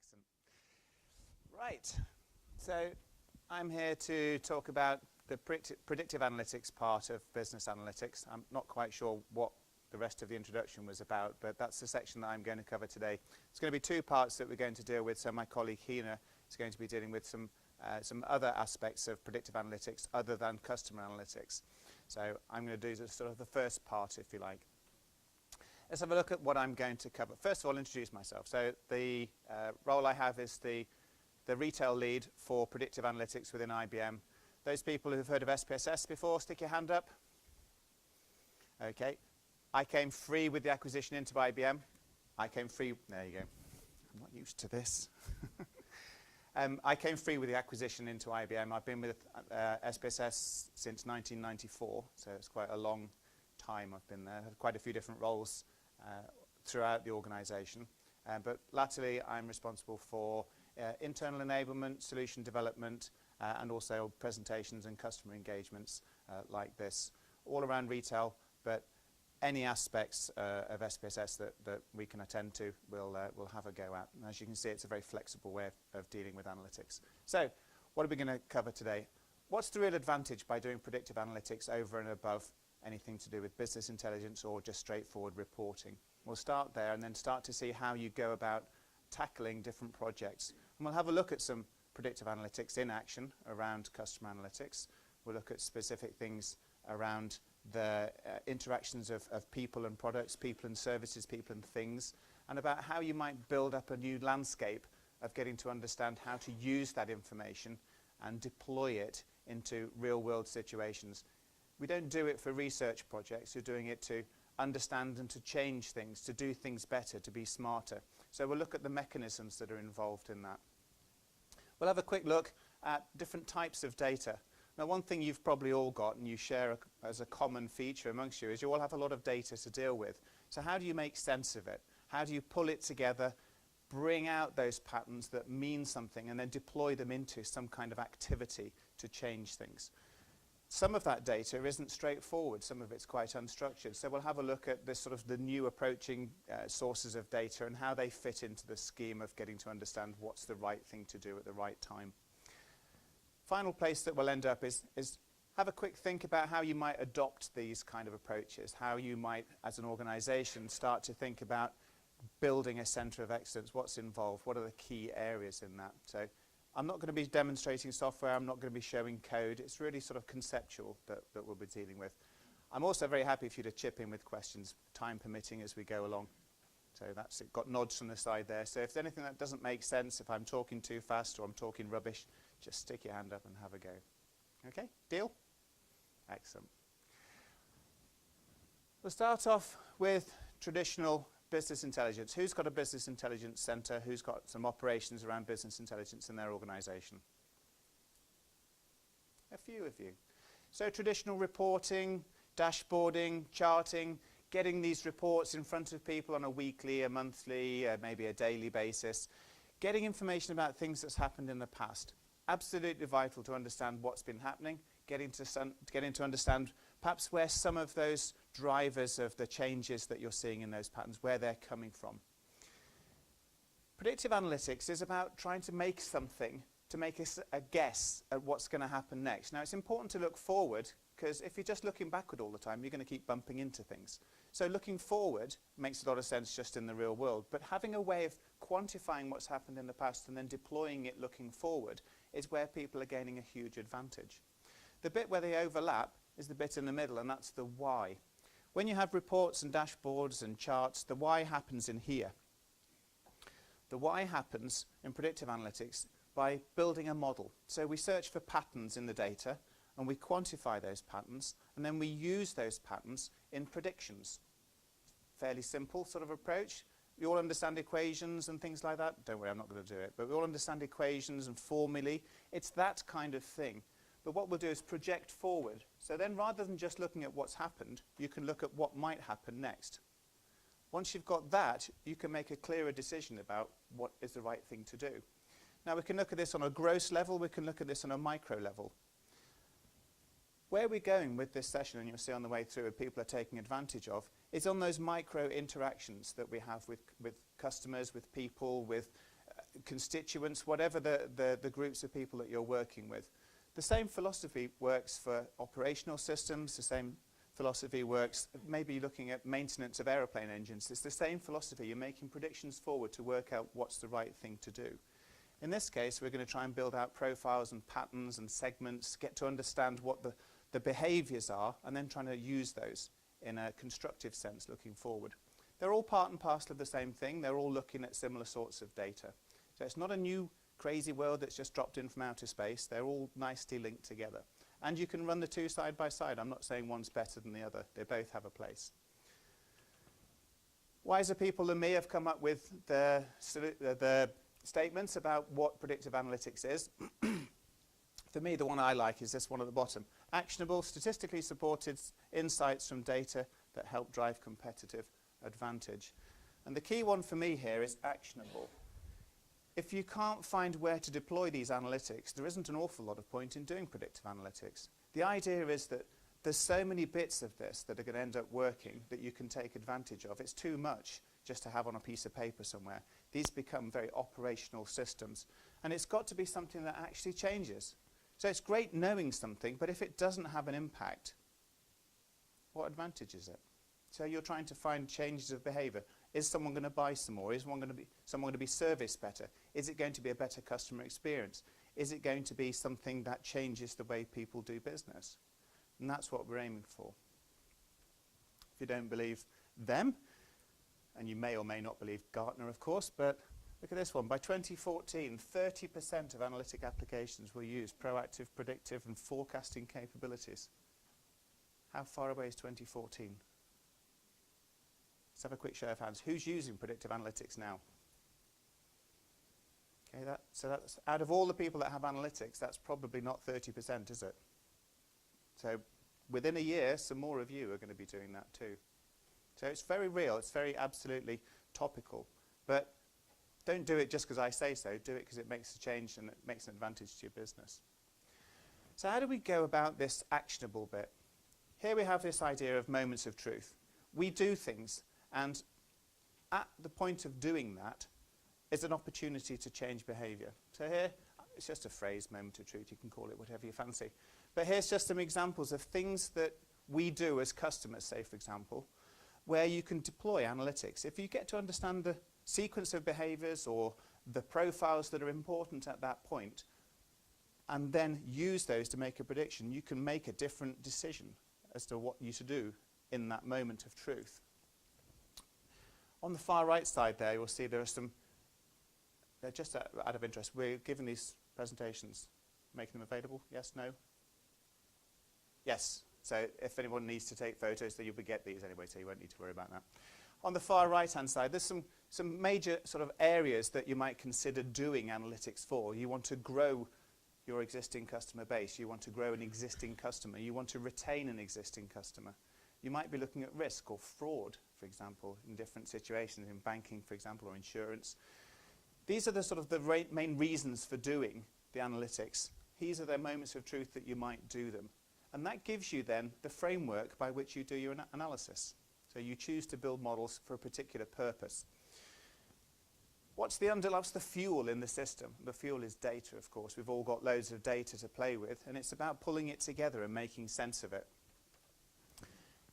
Excellent. Right, so I'm here to talk about the predictive analytics part of business analytics. I'm not quite sure what the rest of the introduction was about, but that's the section that I'm going to cover today. It's going to be two parts that we're going to deal with. So my colleague Hina is going to be dealing with some other aspects of predictive analytics other than customer analytics. So I'm going to do sort of the first part, if you like. Let's have a look at what I'm going to cover. First of all, introduce myself. So the role I have is the retail lead for predictive analytics within IBM. Those people who've heard of SPSS before, stick your hand up. Okay. I came free with the acquisition into IBM. I came free, there you go. I'm not used to this. I came free with the acquisition into IBM. I've been with SPSS since 1994, so it's quite a long time I've been there. I've had quite a few different roles throughout the organisation. But latterly, I'm responsible for internal enablement, solution development, and also presentations and customer engagements like this, all around retail, but any aspects of SPSS that we can attend to, we'll have a go at. And as you can see, it's a very flexible way of dealing with analytics. So, what are we going to cover today? What's the real advantage by doing predictive analytics over and above anything to do with business intelligence or just straightforward reporting? We'll start there and then start to see how you go about tackling different projects. And we'll have a look at some predictive analytics in action around customer analytics. We'll look at specific things around the interactions of people and products, people and services, people and things, and about how you might build up a new landscape of getting to understand how to use that information and deploy it into real-world situations. We don't do it for research projects, we're doing it to understand and to change things, to do things better, to be smarter. So we'll look at the mechanisms that are involved in that. We'll have a quick look at different types of data. Now, one thing you've probably all got and you share as a common feature amongst you is you all have a lot of data to deal with. So how do you make sense of it? How do you pull it together, bring out those patterns that mean something, and then deploy them into some kind of activity to change things? Some of that data isn't straightforward. Some of it's quite unstructured. So we'll have a look at this sort of the new approaching sources of data and how they fit into the scheme of getting to understand what's the right thing to do at the right time. Final place that we'll end up is have a quick think about how you might adopt these kind of approaches, how you might, as an organisation, start to think about building a centre of excellence, what's involved, what are the key areas in that. So I'm not going to be demonstrating software, I'm not going to be showing code, it's really sort of conceptual that we'll be dealing with. I'm also very happy for you to chip in with questions, time permitting, as we go along. So that's it, got nods from the side there. So if there's anything that doesn't make sense, if I'm talking too fast or I'm talking rubbish, just stick your hand up and have a go. Okay, deal? Excellent. We'll start off with traditional business intelligence. Who's got a business intelligence centre? Who's got some operations around business intelligence in their organisation? A few of you. So traditional reporting, dashboarding, charting, getting these reports in front of people on a weekly, a monthly, maybe a daily basis, getting information about things that's happened in the past. Absolutely vital to understand what's been happening, getting to understand perhaps where some of those drivers of the changes that you're seeing in those patterns, where they're coming from. Predictive analytics is about trying to make something, to make a guess at what's going to happen next. Now, it's important to look forward, because if you're just looking backward all the time, you're going to keep bumping into things. So looking forward makes a lot of sense just in the real world, but having a way of quantifying what's happened in the past and then deploying it looking forward is where people are gaining a huge advantage. The bit where they overlap is the bit in the middle, and that's the why. When you have reports and dashboards and charts, the why happens in here. The why happens in predictive analytics by building a model. So we search for patterns in the data, and we quantify those patterns, and then we use those patterns in predictions. Fairly simple sort of approach. We all understand equations and things like that. Don't worry, I'm not going to do it. But we all understand equations and formulae. It's that kind of thing. But what we'll do is project forward. So then rather than just looking at what's happened, you can look at what might happen next. Once you've got that, you can make a clearer decision about what is the right thing to do. Now we can look at this on a gross level, we can look at this on a micro level. Where we're going with this session, and you'll see on the way through, people are taking advantage of, is on those micro interactions that we have with customers, with people, with constituents, whatever the groups of people that you're working with. The same philosophy works for operational systems, the same philosophy works maybe looking at maintenance of aeroplane engines. It's the same philosophy. You're making predictions forward to work out what's the right thing to do. In this case, we're going to try and build out profiles and patterns and segments, get to understand what the behaviors are, and then trying to use those in a constructive sense looking forward. They're all part and parcel of the same thing. They're all looking at similar sorts of data. So it's not a new crazy world that's just dropped in from outer space. They're all nicely linked together. And you can run the two side by side. I'm not saying one's better than the other. They both have a place. Wiser people than me have come up with the statements about what predictive analytics is. For me, the one I like is this one at the bottom. Actionable, statistically supported insights from data that help drive competitive advantage. And the key one for me here is actionable. If you can't find where to deploy these analytics, there isn't an awful lot of point in doing predictive analytics. The idea is that there's so many bits of this that are going to end up working that you can take advantage of. It's too much just to have on a piece of paper somewhere. These become very operational systems. And it's got to be something that actually changes. So it's great knowing something, but if it doesn't have an impact, what advantage is it? So you're trying to find changes of behavior. Is someone going to buy some more? Is someone going to be serviced better? Is it going to be a better customer experience? Is it going to be something that changes the way people do business? And that's what we're aiming for. If you don't believe them, and you may or may not believe Gartner, of course, but look at this one. By 2014, 30% of analytic applications will use proactive, predictive, and forecasting capabilities. How far away is 2014? Let's have a quick show of hands. Who's using predictive analytics now? Okay, so that's out of all the people that have analytics, that's probably not 30%, is it? So within a year, some more of you are going to be doing that too. So it's very real. It's very absolutely topical. But don't do it just because I say so. Do it because it makes a change and it makes an advantage to your business. So how do we go about this actionable bit? Here we have this idea of moments of truth. We do things, and at the point of doing that is an opportunity to change behavior. So here, it's just a phrase, moment of truth. You can call it whatever you fancy. But here's just some examples of things that we do as customers, say, for example, where you can deploy analytics. If you get to understand the sequence of behaviors or the profiles that are important at that point, and then use those to make a prediction, you can make a different decision as to what you should do in that moment of truth. On the far right side there, you'll see there are some, just out of interest, we're giving these presentations, making them available? Yes, no? Yes. So if anyone needs to take photos, then you'll get these anyway, so you won't need to worry about that. On the far right-hand side, there's some major sort of areas that you might consider doing analytics for. You want to grow your existing customer base. You want to grow an existing customer. You want to retain an existing customer. You might be looking at risk or fraud, for example, in different situations, in banking, for example, or insurance. These are the sort of the main reasons for doing the analytics. These are the moments of truth that you might do them. And that gives you then the framework by which you do your analysis. So you choose to build models for a particular purpose. What's the fuel in the system? The fuel is data, of course. We've all got loads of data to play with, and it's about pulling it together and making sense of it.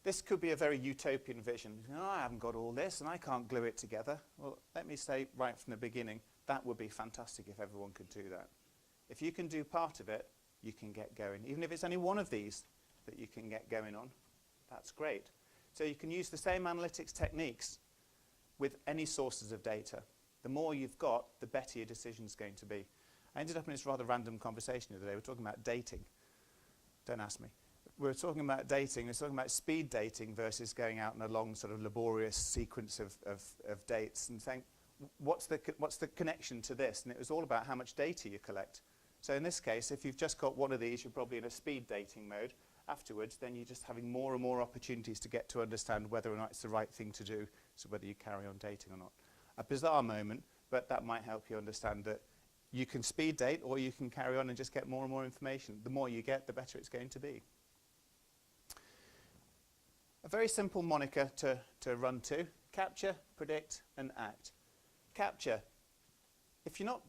This could be a very utopian vision. Oh, I haven't got all this, and I can't glue it together. Well, let me say right from the beginning, that would be fantastic if everyone could do that. If you can do part of it, you can get going. Even if it's only one of these that you can get going on, that's great. So you can use the same analytics techniques with any sources of data. The more you've got, the better your decision's going to be. I ended up in this rather random conversation the other day. We were talking about dating. Don't ask me. We were talking about dating. We were talking about speed dating versus going out on a long sort of laborious sequence of dates and saying, what's the connection to this? And it was all about how much data you collect. So in this case, if you've just got one of these, you're probably in a speed dating mode. Afterwards, then you're just having more and more opportunities to get to understand whether or not it's the right thing to do, so whether you carry on dating or not. A bizarre moment, but that might help you understand that you can speed date or you can carry on and just get more and more information. The more you get, the better it's going to be. A very simple moniker to run to: capture, predict, and act. Capture. If you're not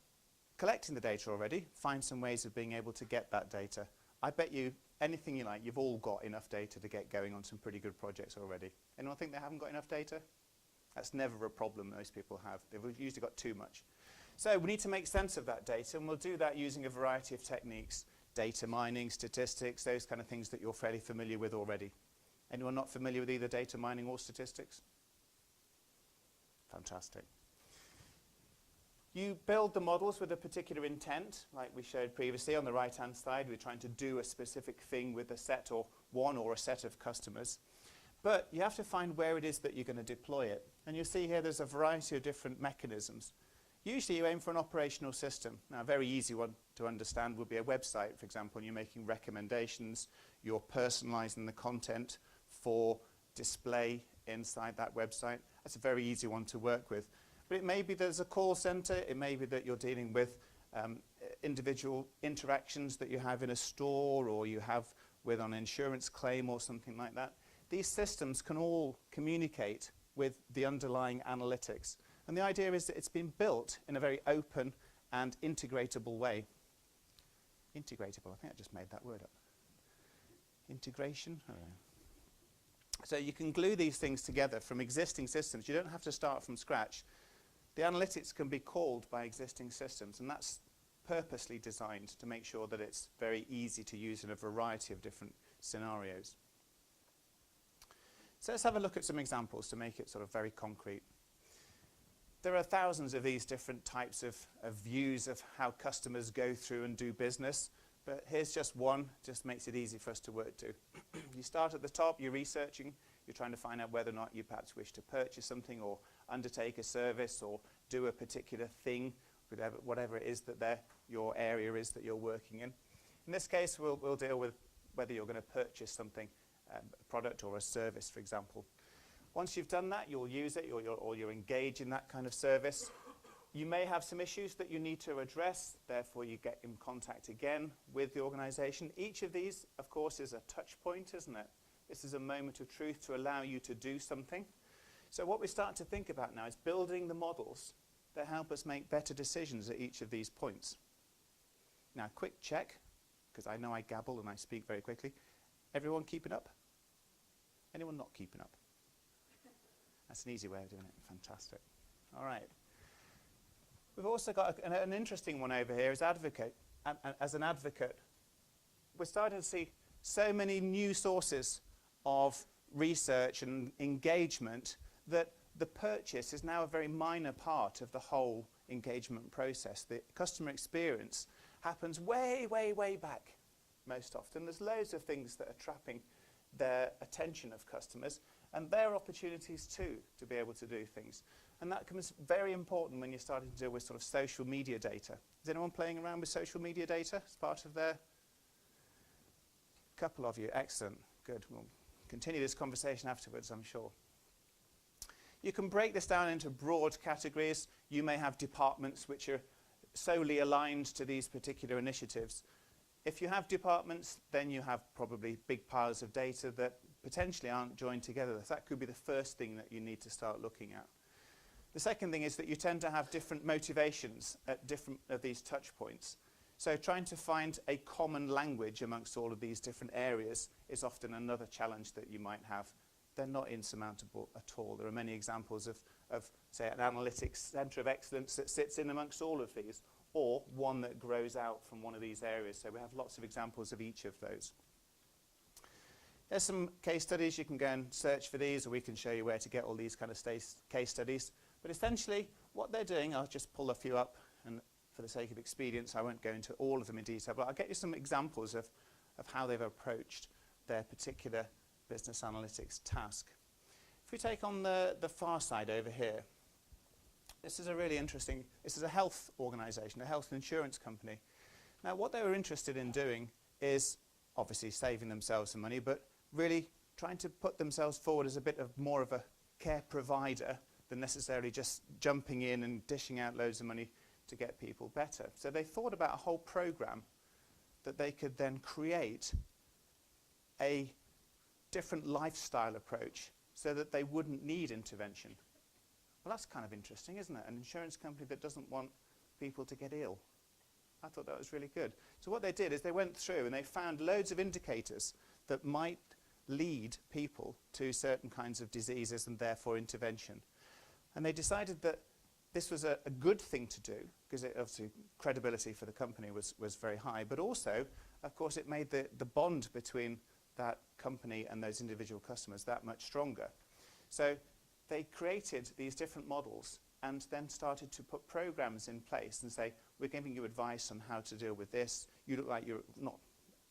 collecting the data already, find some ways of being able to get that data. I bet you anything you like, you've all got enough data to get going on some pretty good projects already. Anyone think they haven't got enough data? That's never a problem most people have. They've usually got too much. So we need to make sense of that data, and we'll do that using a variety of techniques. Data mining, statistics, those kind of things that you're fairly familiar with already. Anyone not familiar with either data mining or statistics? Fantastic. You build the models with a particular intent, like we showed previously on the right-hand side. We're trying to do a specific thing with a set or one or a set of customers. But you have to find where it is that you're going to deploy it. And you'll see here there's a variety of different mechanisms. Usually you aim for an operational system. Now, a very easy one to understand would be a website, for example, and you're making recommendations, you're personalizing the content for display inside that website. That's a very easy one to work with. But it may be there's a call center, it may be that you're dealing with individual interactions that you have in a store or you have with an insurance claim or something like that. These systems can all communicate with the underlying analytics. And the idea is that it's been built in a very open and integratable way. Integratable, I think I just made that word up. Integration? I don't know. So you can glue these things together from existing systems. You don't have to start from scratch. The analytics can be called by existing systems, and that's purposely designed to make sure that it's very easy to use in a variety of different scenarios. So let's have a look at some examples to make it sort of very concrete. There are thousands of these different types of views of how customers go through and do business, but here's just one, just makes it easy for us to work to. You start at the top, you're researching, you're trying to find out whether or not you perhaps wish to purchase something or undertake a service or do a particular thing, whatever it is that your area is that you're working in. In this case, we'll deal with whether you're going to purchase something, a product or a service, for example. Once you've done that, you'll use it or you'll engage in that kind of service. You may have some issues that you need to address, therefore you get in contact again with the organization. Each of these, of course, is a touch point, isn't it? This is a moment of truth to allow you to do something. So what we start to think about now is building the models that help us make better decisions at each of these points. Now, quick check, because I know I gabble and I speak very quickly. Everyone keeping up? Anyone not keeping up? That's an easy way of doing it. Fantastic. All right. We've also got an interesting one over here as advocate. As an advocate, we're starting to see so many new sources of research and engagement that the purchase is now a very minor part of the whole engagement process. The customer experience happens way, way, way back most often. There's loads of things that are trapping their attention of customers and their opportunities too to be able to do things. And that becomes very important when you're starting to deal with sort of social media data. Is anyone playing around with social media data as part of their? Couple of you, excellent, good. We'll continue this conversation afterwards, I'm sure. You can break this down into broad categories. You may have departments which are solely aligned to these particular initiatives. If you have departments, then you have probably big piles of data that potentially aren't joined together. That could be the first thing that you need to start looking at. The second thing is that you tend to have different motivations at different of these touch points. So trying to find a common language amongst all of these different areas is often another challenge that you might have. They're not insurmountable at all. There are many examples of say, an analytics centre of excellence that sits in amongst all of these, or one that grows out from one of these areas. So we have lots of examples of each of those. There's some case studies. You can go and search for these, or we can show you where to get all these kind of case studies. But essentially, what they're doing, I'll just pull a few up, and for the sake of expedience, I won't go into all of them in detail, but I'll get you some examples of how they've approached their particular business analytics task. If we take on the far side over here, this is a really interesting, this is a health organisation, a health insurance company. Now, what they were interested in doing is obviously saving themselves some money, but really trying to put themselves forward as a bit of more of a care provider than necessarily just jumping in and dishing out loads of money to get people better. So they thought about a whole program that they could then create a different lifestyle approach so that they wouldn't need intervention. Well, that's kind of interesting, isn't it? An insurance company that doesn't want people to get ill. I thought that was really good. So what they did is they went through and they found loads of indicators that might lead people to certain kinds of diseases and therefore intervention. And they decided that this was a good thing to do, because obviously credibility for the company was very high, but also, of course, it made the bond between that company and those individual customers that much stronger. So they created these different models and then started to put programs in place and say, we're giving you advice on how to deal with this. You look like you're not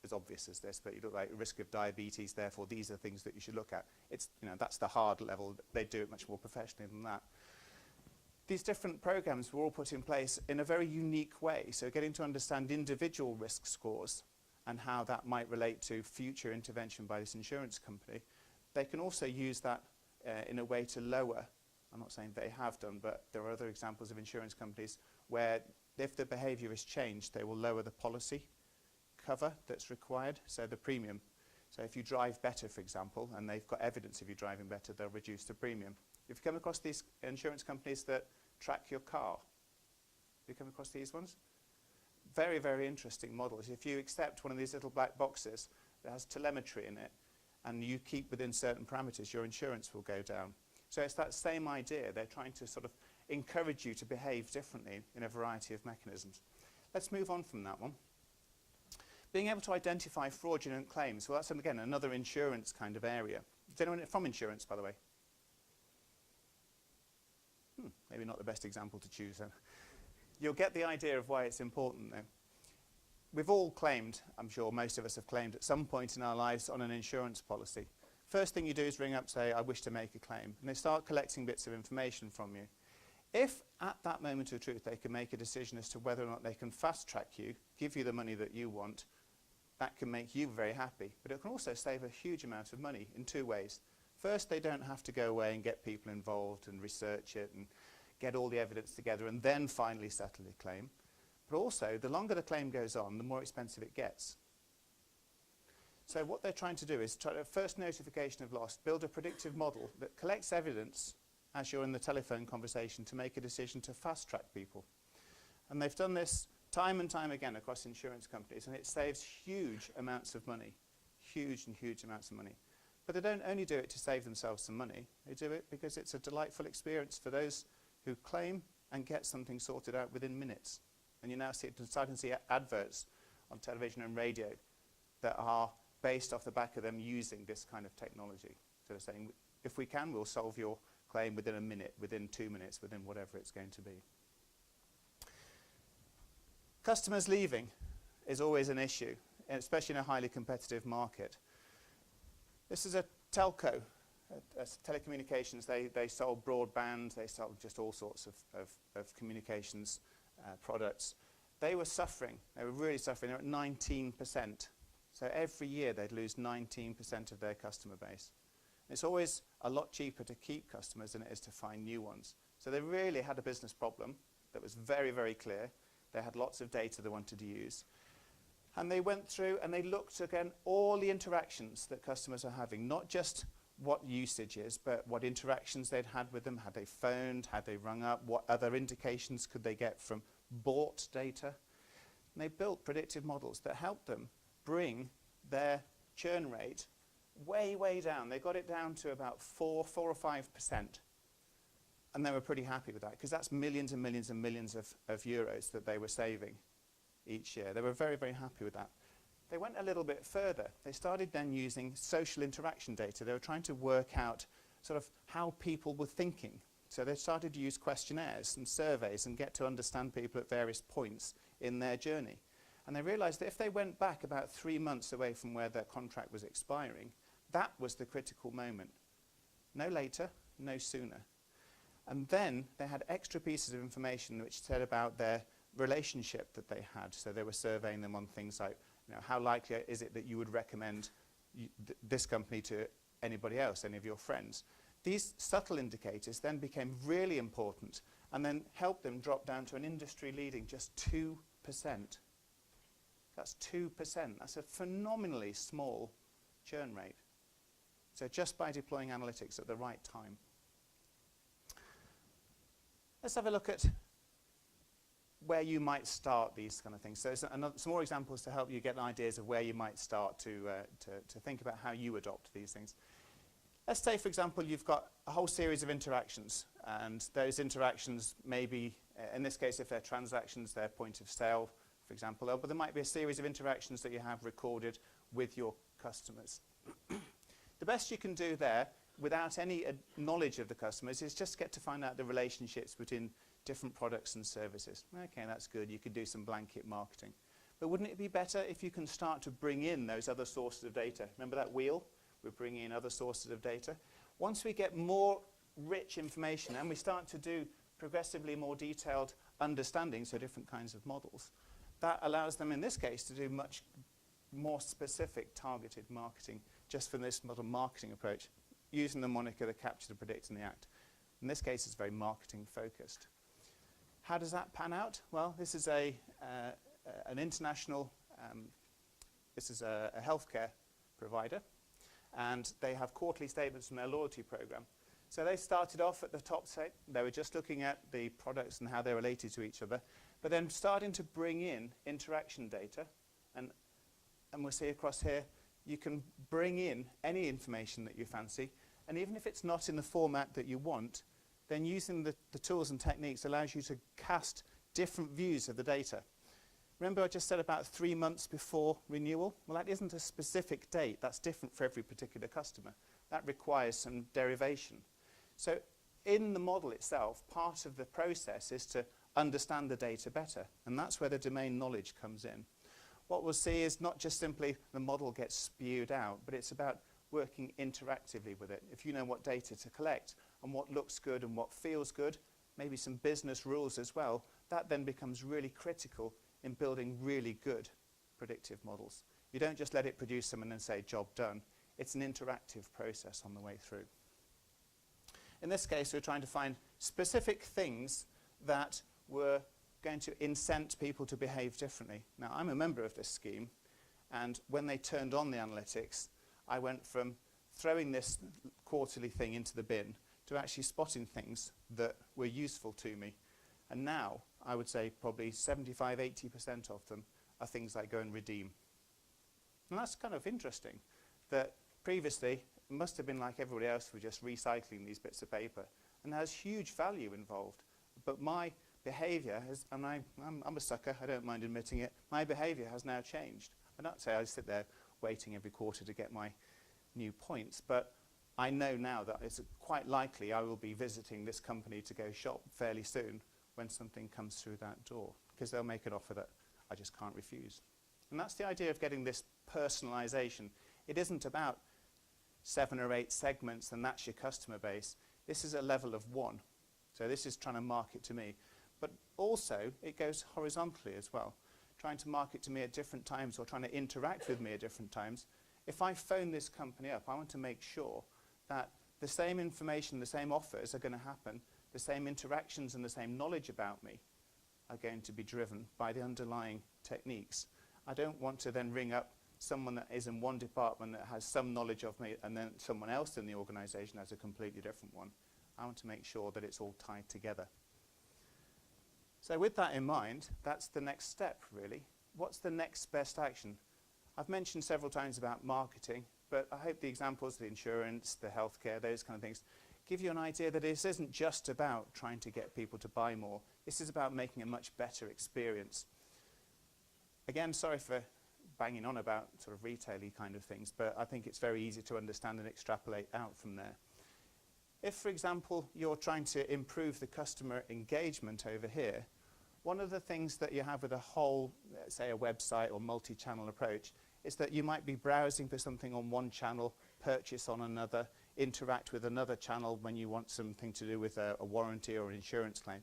as obvious as this, but you look like a risk of diabetes, therefore these are things that you should look at. It's, that's the hard level. They do it much more professionally than that. These different programs were all put in place in a very unique way. So getting to understand individual risk scores and how that might relate to future intervention by this insurance company. They can also use that in a way to lower, I'm not saying they have done, but there are other examples of insurance companies where if the behavior is changed, they will lower the policy cover that's required, so the premium. So if you drive better, for example, and they've got evidence of you driving better, they'll reduce the premium. If you come across these insurance companies that track your car, have you come across these ones? Very, very interesting models. If you accept one of these little black boxes that has telemetry in it, and you keep within certain parameters, your insurance will go down. So it's that same idea. They're trying to sort of encourage you to behave differently in a variety of mechanisms. Let's move on from that one. Being able to identify fraudulent claims. Well, that's, again, another insurance kind of area. Is anyone from insurance, by the way? Maybe not the best example to choose then. You'll get the idea of why it's important, though. We've all claimed, I'm sure most of us have claimed at some point in our lives on an insurance policy. First thing you do is ring up, say, I wish to make a claim. And they start collecting bits of information from you. If at that moment of truth they can make a decision as to whether or not they can fast track you, give you the money that you want, that can make you very happy. But it can also save a huge amount of money in two ways. First, they don't have to go away and get people involved and research it and get all the evidence together and then finally settle the claim. But also, the longer the claim goes on, the more expensive it gets. So what they're trying to do is try to, first notification of loss, build a predictive model that collects evidence as you're in the telephone conversation to make a decision to fast track people. And they've done this time and time again across insurance companies, and it saves huge amounts of money, huge and huge amounts of money. But they don't only do it to save themselves some money, they do it because it's a delightful experience for those who claim and get something sorted out within minutes. And you now starting to see adverts on television and radio that are based off the back of them using this kind of technology. So they're saying, if we can, we'll solve your claim within a minute, within 2 minutes, within whatever it's going to be. Customers leaving is always an issue, especially in a highly competitive market. This is a telco, telecommunications. They sold broadband, they sold just all sorts of communications products. They were suffering. They were really suffering. They were at 19%. So every year they'd lose 19% of their customer base. It's always a lot cheaper to keep customers than it is to find new ones. So they really had a business problem that was very, very clear. They had lots of data they wanted to use. And they went through and they looked again all the interactions that customers are having, not just what usage is, but what interactions they'd had with them. Had they phoned? Had they rung up? What other indications could they get from bought data? And they built predictive models that helped them bring their churn rate way, way down. They got it down to about 4 or 5%. And they were pretty happy with that, because that's millions and millions and millions of euros that they were saving each year. They were very, very happy with that. They went a little bit further. They started then using social interaction data. They were trying to work out sort of how people were thinking. So they started to use questionnaires and surveys and get to understand people at various points in their journey. And they realized that if they went back about 3 months away from where their contract was expiring, that was the critical moment. No later, no sooner. And then they had extra pieces of information which said about their relationship that they had. So they were surveying them on things like, how likely is it that you would recommend this company to anybody else, any of your friends? These subtle indicators then became really important and then helped them drop down to an industry-leading just 2%. That's 2%. That's a phenomenally small churn rate. So just by deploying analytics at the right time. Let's have a look at where you might start these kind of things. So some more examples to help you get ideas of where you might start to think about how you adopt these things. Let's say, for example, you've got a whole series of interactions, and those interactions may be, in this case, if they're transactions, they're point of sale, for example, but there might be a series of interactions that you have recorded with your customers. The best you can do there, without any knowledge of the customers, is just get to find out the relationships between different products and services. Okay, that's good. You could do some blanket marketing. But wouldn't it be better if you can start to bring in those other sources of data? Remember that wheel? We're bringing in other sources of data. Once we get more rich information and we start to do progressively more detailed understanding, so different kinds of models, that allows them, in this case, to do much more specific targeted marketing just from this model marketing approach, using the moniker the capture, the predict, and the act. In this case, it's very marketing focused. How does that pan out? Well, this is an international, this is a healthcare provider, and they have quarterly statements from their loyalty program. So they started off at the top, they were just looking at the products and how they're related to each other, but then starting to bring in interaction data, and we'll see across here, you can bring in any information that you fancy, and even if it's not in the format that you want, then using the tools and techniques allows you to cast different views of the data. Remember I just said about 3 months before renewal? Well, that isn't a specific date. That's different for every particular customer. That requires some derivation. So in the model itself, part of the process is to understand the data better, and that's where the domain knowledge comes in. What we'll see is not just simply the model gets spewed out, but it's about working interactively with it. If you know what data to collect and what looks good and what feels good, maybe some business rules as well, that then becomes really critical in building really good predictive models. You don't just let it produce them and then say, job done. It's an interactive process on the way through. In this case, we're trying to find specific things that were going to incent people to behave differently. Now, I'm a member of this scheme, and when they turned on the analytics, I went from throwing this quarterly thing into the bin to actually spotting things that were useful to me. And now, I would say probably 75–80% of them are things like go and redeem. And that's kind of interesting, that previously it must have been like everybody else were just recycling these bits of paper. And there's huge value involved. But my behavior has, and I'm a sucker, I don't mind admitting it, my behavior has now changed. I don't say I sit there waiting every quarter to get my new points, but I know now that it's quite likely I will be visiting this company to go shop fairly soon when something comes through that door, because they'll make an offer that I just can't refuse. And that's the idea of getting this personalization. It isn't about 7 or 8 segments and that's your customer base. This is a level of 1. So this is trying to market to me. But also, it goes horizontally as well, trying to market to me at different times or trying to interact with me at different times. If I phone this company up, I want to make sure that the same information, the same offers are going to happen, the same interactions and the same knowledge about me are going to be driven by the underlying techniques. I don't want to then ring up someone that is in one department that has some knowledge of me and then someone else in the organization has a completely different one. I want to make sure that it's all tied together. So with that in mind, that's the next step, really. What's the next best action? I've mentioned several times about marketing, but I hope the examples, the insurance, the healthcare, those kind of things, give you an idea that this isn't just about trying to get people to buy more. This is about making a much better experience. Again, sorry for banging on about sort of retail-y kind of things, but I think it's very easy to understand and extrapolate out from there. If, for example, you're trying to improve the customer engagement over here, one of the things that you have with a whole, let's say a website or multi-channel approach, is that you might be browsing for something on one channel, purchase on another, interact with another channel when you want something to do with a warranty or an insurance claim.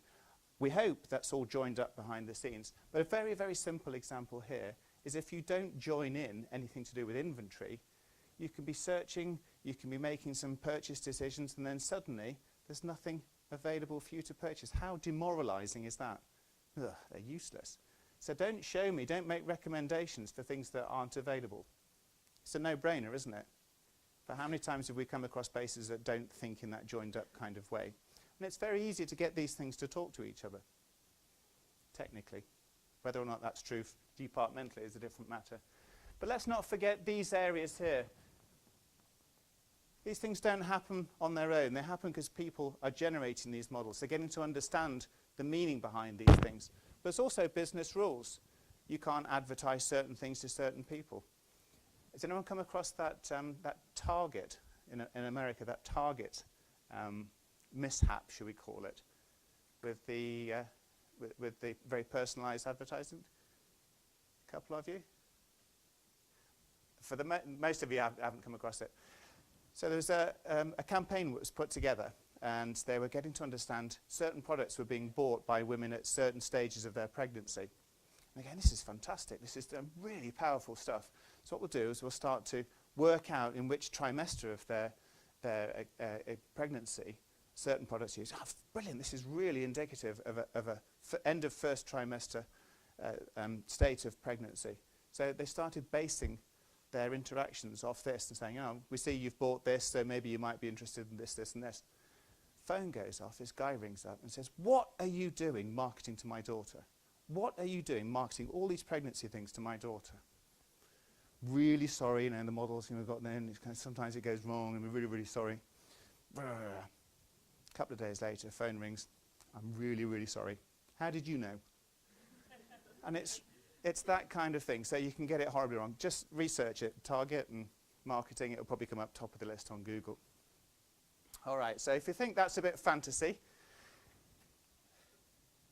We hope that's all joined up behind the scenes. But a very, very simple example here is if you don't join in anything to do with inventory, you can be searching, you can be making some purchase decisions, and then suddenly there's nothing available for you to purchase. How demoralizing is that? Ugh, they're useless. So don't show me, don't make recommendations for things that aren't available. It's a no-brainer, isn't it? But how many times have we come across bases that don't think in that joined up kind of way? And it's very easy to get these things to talk to each other. technically. Whether or not that's true departmentally is a different matter. But let's not forget these areas here. These things don't happen on their own. They happen because people are generating these models. They're getting to understand the meaning behind these things. But there's also business rules. You can't advertise certain things to certain people. Has anyone come across that, that Target in America, that Target mishap, should we call it, with the very personalized advertising? A couple of you? For the most of you haven't come across it. So there was a campaign that was put together, and they were getting to understand certain products were being bought by women at certain stages of their pregnancy. And again, this is fantastic. This is really powerful stuff. So what we'll do is we'll start to work out in which trimester of their pregnancy certain products use. Oh, brilliant. This is really indicative of a end of first trimester state of pregnancy. So they started basing their interactions off this and saying, oh, we see you've bought this, so maybe you might be interested in this, this, and this. Phone goes off, this guy rings up and says, what are you doing marketing to my daughter? What are you doing marketing all these pregnancy things to my daughter? Really sorry, you know, the models we've got then, sometimes it goes wrong and we're really, really sorry. A couple of days later, phone rings, I'm really, really sorry. How did you know? And it's that kind of thing, so you can get it horribly wrong. Just research it, Target and marketing, it'll probably come up top of the list on Google. All right, so if you think that's a bit fantasy,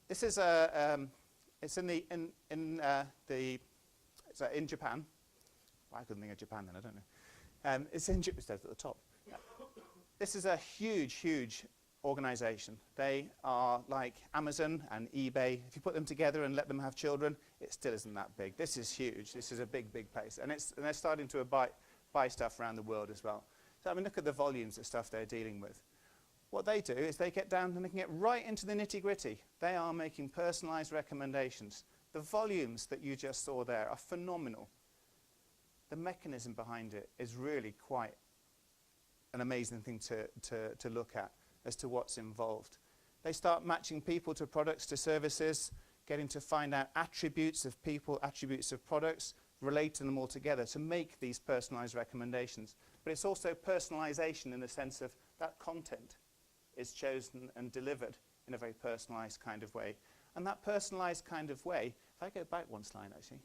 this is it's in Japan. Well, I couldn't think of Japan then, I don't know. It's in Japan, it's at the top. This is a huge, huge organization. They are like Amazon and eBay. If you put them together and let them have children, it still isn't that big. This is huge. This is a big, big place. And they're starting to buy stuff around the world as well. So I mean, look at the volumes of stuff they're dealing with. What they do is they get down and they can get right into the nitty-gritty. They are making personalized recommendations. The volumes that you just saw there are phenomenal. The mechanism behind it is really quite an amazing thing to look at as to what's involved. They start matching people to products, to services, getting to find out attributes of people, attributes of products, relating them all together to make these personalized recommendations. But it's also personalization in the sense of that content is chosen and delivered in a very personalized kind of way. And that personalized kind of way, if I go back one slide actually,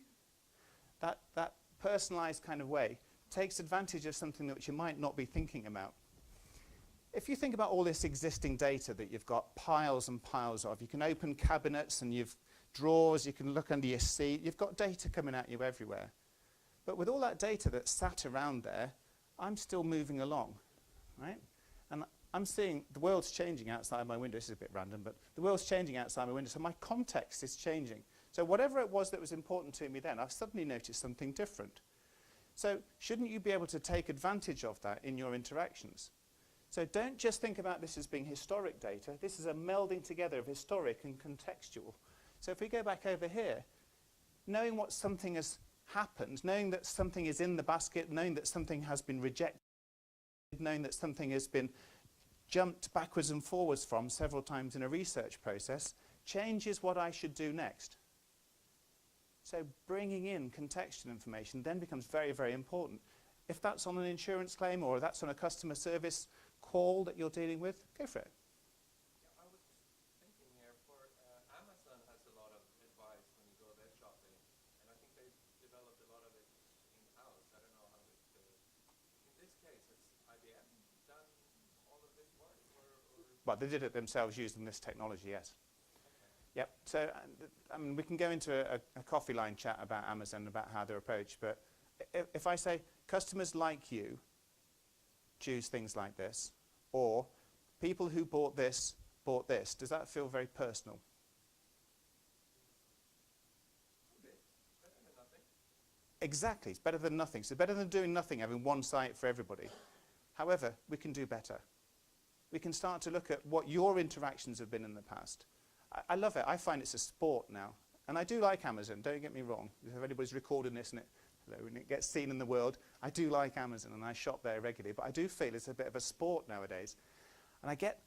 that personalized kind of way takes advantage of something that you might not be thinking about. If you think about all this existing data that you've got piles and piles of, you can open cabinets and you've drawers, you can look under your seat, you've got data coming at you everywhere. But with all that data that's sat around there, I'm still moving along, right? And I'm seeing the world's changing outside my window. This is a bit random, but the world's changing outside my window, so my context is changing. So whatever it was that was important to me then, I've suddenly noticed something different. So shouldn't you be able to take advantage of that in your interactions? So don't just think about this as being historic data. This is a melding together of historic and contextual. So if we go back over here, knowing what something has happened, knowing that something is in the basket, knowing that something has been rejected, knowing that something has been jumped backwards and forwards from several times in a research process, changes what I should do next. So bringing in contextual information then becomes very, very important. If that's on an insurance claim or that's on a customer service call that you're dealing with, go for it. Yeah, I was thinking here for Amazon has a lot of advice when you go there shopping, and I think they've developed a lot of it in-house. I don't know how it, in this case, has IBM done all of this work? Well, they did it themselves using this technology, yes. Okay. Yep, so I mean, we can go into a coffee line chat about Amazon, about how they're approached, but if I say customers like you choose things like this, or people who bought this, does that feel very personal? Better than nothing. Exactly, it's better than nothing. So better than doing nothing, having one site for everybody. However, we can do better. We can start to look at what your interactions have been in the past. I love it. I find it's a sport now. And I do like Amazon, don't get me wrong. If anybody's recording this and it gets seen in the world, I do like Amazon and I shop there regularly, but I do feel it's a bit of a sport nowadays. And I get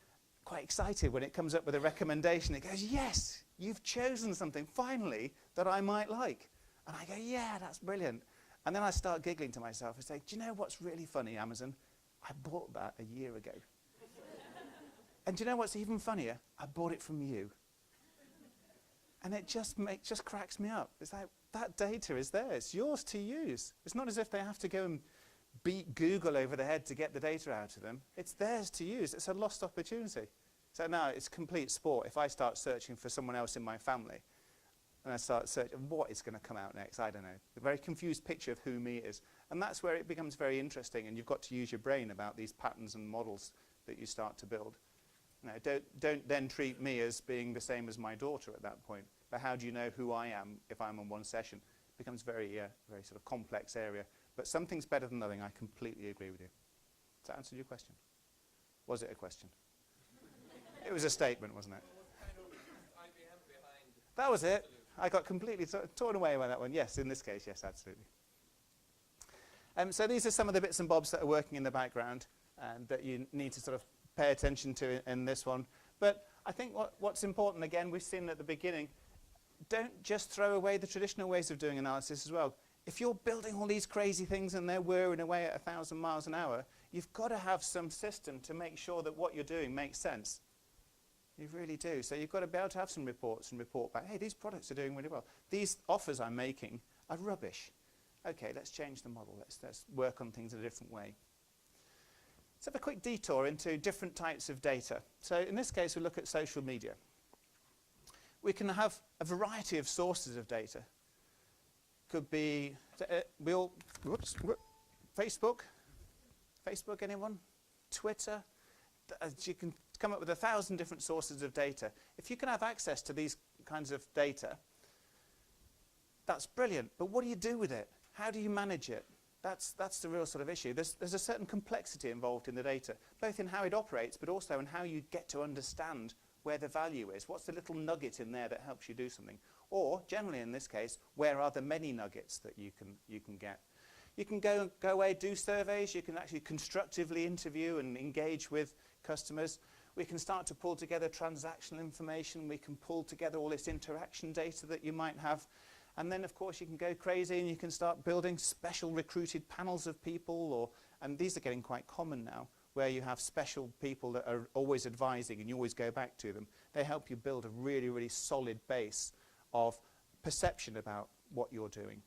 quite excited when it comes up with a recommendation. It goes, yes, you've chosen something, finally, that I might like. And I go, yeah, that's brilliant. And then I start giggling to myself and say, do you know what's really funny, Amazon? I bought that a year ago. And do you know what's even funnier? I bought it from you. And it just cracks me up. It's like, that data is there. It's yours to use. It's not as if they have to go and beat Google over the head to get the data out of them. It's theirs to use. It's a lost opportunity. So now it's complete sport. If I start searching for someone else in my family, and I start searching, what is going to come out next? I don't know. A very confused picture of who me is. And that's where it becomes very interesting, and you've got to use your brain about these patterns and models that you start to build. Now, don't then treat me as being the same as my daughter at that point. But how do you know who I am if I'm on one session? It becomes very sort of complex area. But something's better than nothing. I completely agree with you. Does that answer your question? Was it a question? It was a statement, wasn't it? What kind of IBM behind? That was it. I got completely torn away by that one. Yes, in this case, yes, absolutely. So these are some of the bits and bobs that are working in the background and that you need to sort of pay attention to in this one. But I think what's important, again, we've seen at the beginning, don't just throw away the traditional ways of doing analysis as well. If you're building all these crazy things and they're whirring away at 1,000 miles an hour, you've got to have some system to make sure that what you're doing makes sense. You really do. So you've got to be able to have some reports and report back, hey, these products are doing really well. These offers I'm making are rubbish. Okay, let's change the model. Let's work on things in a different way. Let's have a quick detour into different types of data. So in this case, we look at social media. We can have a variety of sources of data. Could be, Facebook? Facebook, anyone? Twitter? You can come up with 1,000 different sources of data. If you can have access to these kinds of data, that's brilliant. But what do you do with it? How do you manage it? That's the real sort of issue. There's a certain complexity involved in the data, both in how it operates, but also in how you get to understand where the value is. What's the little nugget in there that helps you do something? Or, generally in this case, where are the many nuggets that you can get? You can go away, do surveys. You can actually constructively interview and engage with customers. We can start to pull together transactional information. We can pull together all this interaction data that you might have. And then, of course, you can go crazy and you can start building special recruited panels of people, and these are getting quite common now, where you have special people that are always advising and you always go back to them. They help you build a really, really solid base of perception about what you're doing.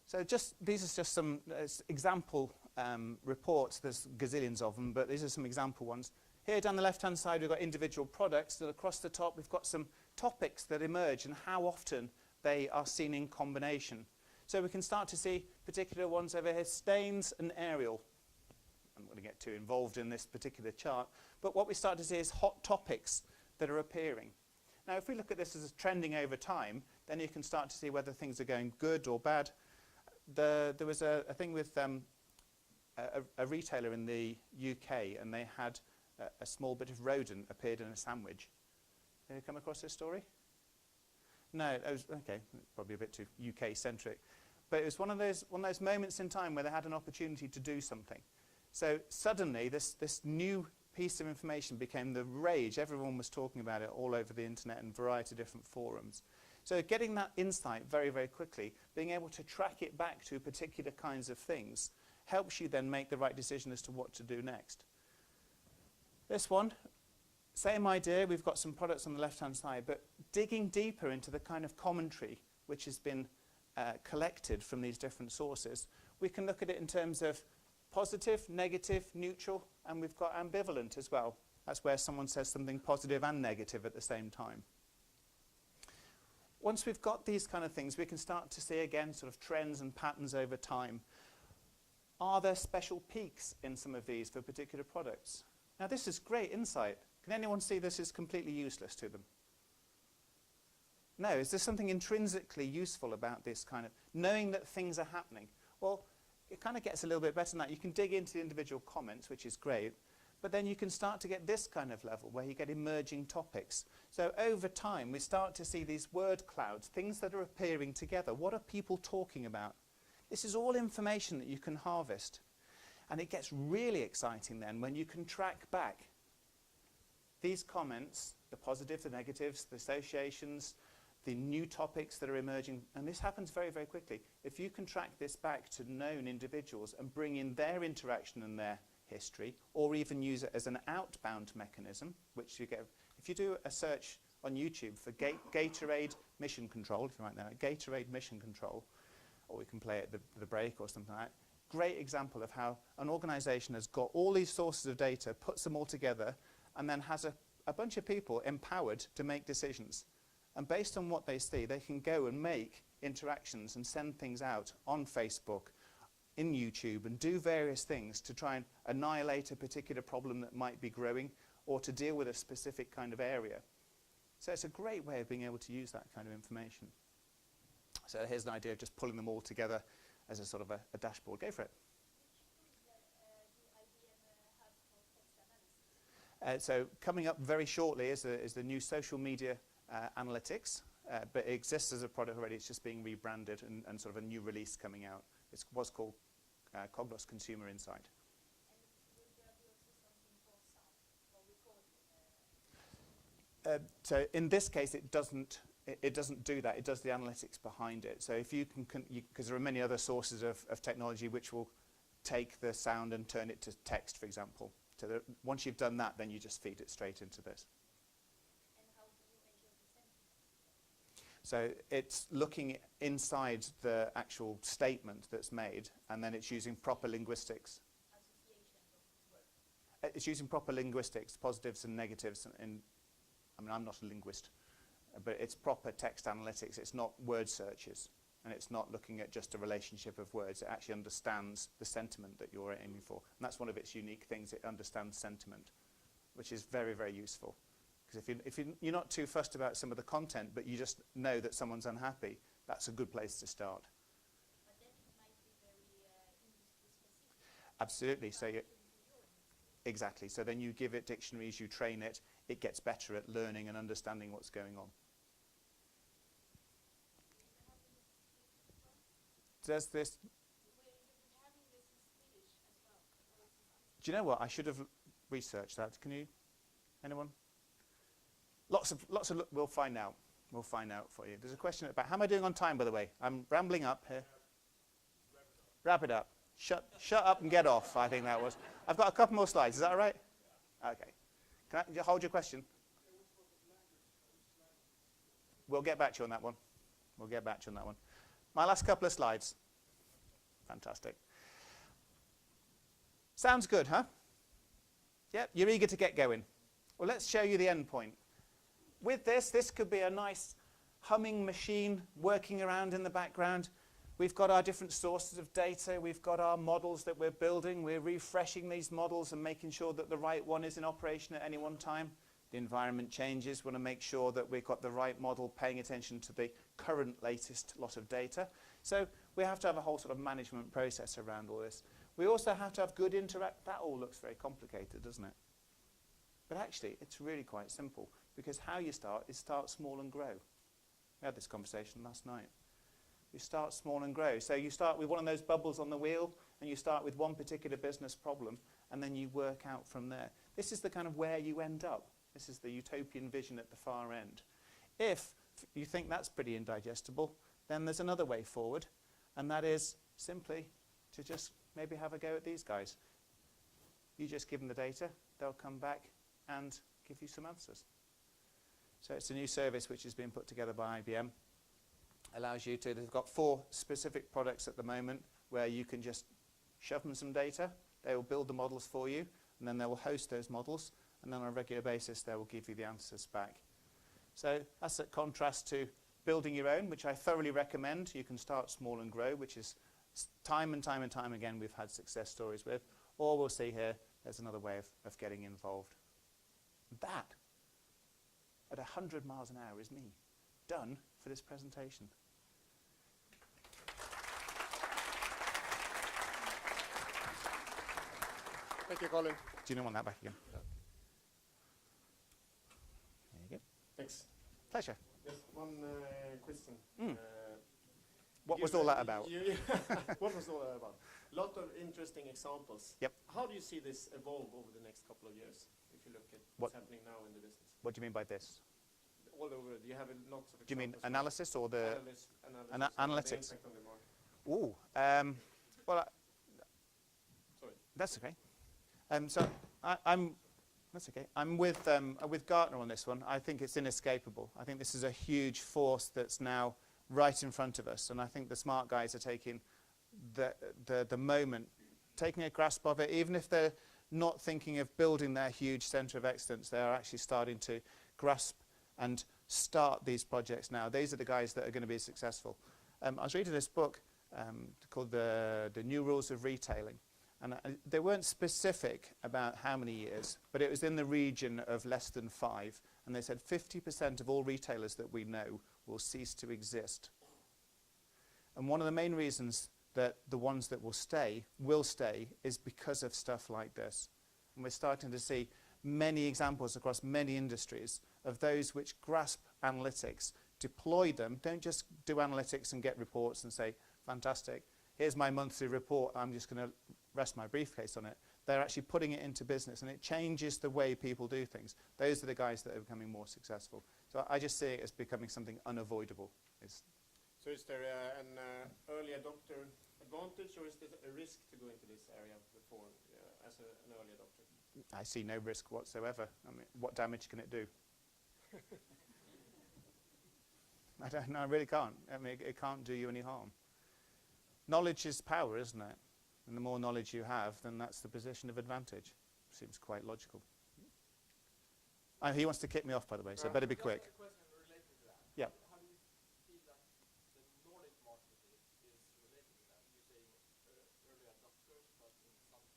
So these are just some example reports. There's gazillions of them, but these are some example ones. Here down the left-hand side, we've got individual products. And across the top, we've got some topics that emerge and how often they are seen in combination. So we can start to see particular ones over here, stains and aerial. I'm not going to get too involved in this particular chart, but what we start to see is hot topics that are appearing. Now, if we look at this as trending over time, then you can start to see whether things are going good or bad. There was a thing with a retailer in the UK, and they had a small bit of rodent appeared in a sandwich. Have you come across this story? No, it was, okay, probably a bit too UK-centric. But it was one of those moments in time where they had an opportunity to do something. So suddenly, this new piece of information became the rage. Everyone was talking about it all over the internet and a variety of different forums. So getting that insight very, very quickly, being able to track it back to particular kinds of things, helps you then make the right decision as to what to do next. This one, same idea. We've got some products on the left-hand side, but digging deeper into the kind of commentary which has been collected from these different sources, we can look at it in terms of positive, negative, neutral, and we've got ambivalent as well. That's where someone says something positive and negative at the same time. Once we've got these kind of things, we can start to see again sort of trends and patterns over time. Are there special peaks in some of these for particular products? Now, this is great insight. Can anyone see this is completely useless to them? No, is there something intrinsically useful about this kind of knowing that things are happening? Well, it kind of gets a little bit better than that. You can dig into the individual comments, which is great, but then you can start to get this kind of level where you get emerging topics. So over time, we start to see these word clouds, things that are appearing together. What are people talking about? This is all information that you can harvest. And it gets really exciting then when you can track back these comments the positives, the negatives, the associations, the new topics that are emerging, and this happens very, very quickly. If you can track this back to known individuals and bring in their interaction and their history, or even use it as an outbound mechanism, which you get, if you do a search on YouTube for Gatorade mission control, if you write that, Gatorade mission control, or we can play it at the break or something like that, great example of how an organization has got all these sources of data, puts them all together, and then has a bunch of people empowered to make decisions. And based on what they see, they can go and make interactions and send things out on Facebook, in YouTube, and do various things to try and annihilate a particular problem that might be growing, or to deal with a specific kind of area. So it's a great way of being able to use that kind of information. So here's an idea of just pulling them all together as a sort of a dashboard. Go for it. So coming up very shortly is the new social media analytics, but it exists as a product already. It's just being rebranded and sort of a new release coming out. It's what's called Cognos Consumer Insight. So in this case, it doesn't do that. It does the analytics behind it. So if you can, because there are many other sources of technology which will take the sound and turn it to text, for example. So once you've done that, then you just feed it straight into this. And how do you measure the sentiment? So it's looking inside the actual statement that's made, and then it's using proper linguistics. Associations of words. It's using proper linguistics, positives and negatives. I mean, I'm not a linguist, but it's proper text analytics. It's not word searches, and it's not looking at just a relationship of words. It actually understands the sentiment that you're aiming for. And that's one of its unique things. It understands sentiment, which is very, very useful. Because if you're not too fussed about some of the content, but you just know that someone's unhappy, that's a good place to start. But then it might be very industry specific. Absolutely. So exactly. So then you give it dictionaries, you train it, it gets better at learning and understanding what's going on. Does this? Do you know what? I should have researched that. Can you? Anyone? Lots of. We'll find out. We'll find out for you. There's a question about how am I doing on time, by the way? I'm rambling up here. Wrap it up. Shut up and get off. I think that was. I've got a couple more slides. Is that all right? Okay. Can I hold your question? We'll get back to you on that one. We'll get back to you on that one. My last couple of slides. Fantastic. Sounds good, huh? Yep, you're eager to get going. Well, let's show you the end point. With this could be a nice humming machine working around in the background. We've got our different sources of data. We've got our models that we're building. We're refreshing these models and making sure that the right one is in operation at any one time. The environment changes. We want to make sure that we've got the right model paying attention to the current latest lot of data. So we have to have a whole sort of management process around all this. We also have to have good interact. That all looks very complicated, doesn't it? But actually, it's really quite simple, because how you start is start small and grow. We had this conversation last night. You start small and grow. So you start with one of those bubbles on the wheel, and you start with one particular business problem, and then you work out from there. This is the kind of where you end up. This is the utopian vision at the far end. If you think that's pretty indigestible, then there's another way forward, and that is simply to just maybe have a go at these guys. You just give them the data, they'll come back and give you some answers. So it's a new service which has been put together by IBM. Allows you to, they've got 4 specific products at the moment where you can just shove them some data, they will build the models for you, and then they will host those models, and then on a regular basis they will give you the answers back. So that's at contrast to building your own, which I thoroughly recommend. You can start small and grow, which is time and time and time again we've had success stories with, or we'll see here there's another way of getting involved. That, at 100 miles an hour, is me, done for this presentation. Thank you, Colin. Do you want that back again? Yeah. There you go. Thanks. Pleasure. Yes, one question. What was all that about? What was all that about? Lot of interesting examples. Yep. How do you see this evolve over the next couple of years, if you look at what's happening now in the business? What do you mean by this? All over, you have lots of Do you mean examples. analysis or the... Analysis, analytics? the impact on the market. Ooh, well, Sorry. that's okay. So that's okay. I'm with Gartner on this one. I think it's inescapable. I think this is a huge force that's now right in front of us, and I think the smart guys are taking the moment, taking a grasp of it, even if they're not thinking of building their huge centre of excellence. They are actually starting to grasp and start these projects now. These are the guys that are going to be successful. I was reading this book called the New Rules of Retailing, and they weren't specific about how many years, but it was in the region of less than 5, and they said 50% of all retailers that we know will cease to exist. And one of the main reasons that the ones that will stay is because of stuff like this. And we're starting to see many examples across many industries of those which grasp analytics, deploy them, don't just do analytics and get reports and say, fantastic, here's my monthly report, I'm just going to rest my briefcase on it. They're actually putting it into business, and it changes the way people do things. Those are the guys that are becoming more successful. So I just see it as becoming something unavoidable. So is there an early adopter advantage, or is there a risk to go into this area before as an early adopter? I see no risk whatsoever. I mean, what damage can it do? I really can't. I mean, it can't do you any harm. Knowledge is power, isn't it? And the more knowledge you have, then that's the position of advantage. Seems quite logical. He wants to kick me off, by the way, so better be quick. Just a question related to that. Yeah. How do you feel that the Nordic market is related to that? You're saying early adopters, but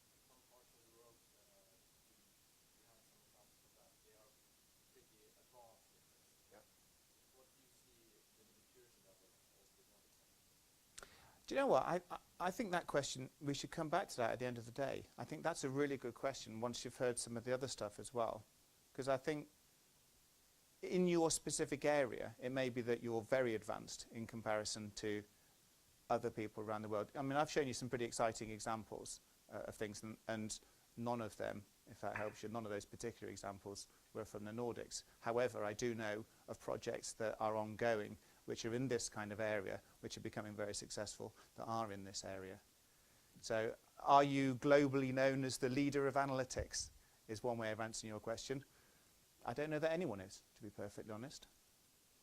in some parts of the world, you have some examples of that. They are pretty advanced in this. Yeah. What do you see the maturity level of the Nordic market? Do you know what? I think that question, we should come back to that at the end of the day. I think that's a really good question once you've heard some of the other stuff as well. Because I think in your specific area, it may be that you're very advanced in comparison to other people around the world. I mean, I've shown you some pretty exciting examples of things, and none of them, if that helps you, none of those particular examples were from the Nordics. However, I do know of projects that are ongoing, which are in this kind of area, which are becoming very successful, that are in this area. So are you globally known as the leader of analytics, is one way of answering your question. I don't know that anyone is, to be perfectly honest.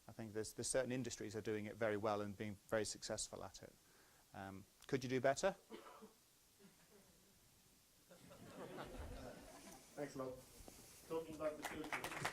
I think there's certain industries are doing it very well and being very successful at it. Could you do better? Thanks a lot. Talking about the future.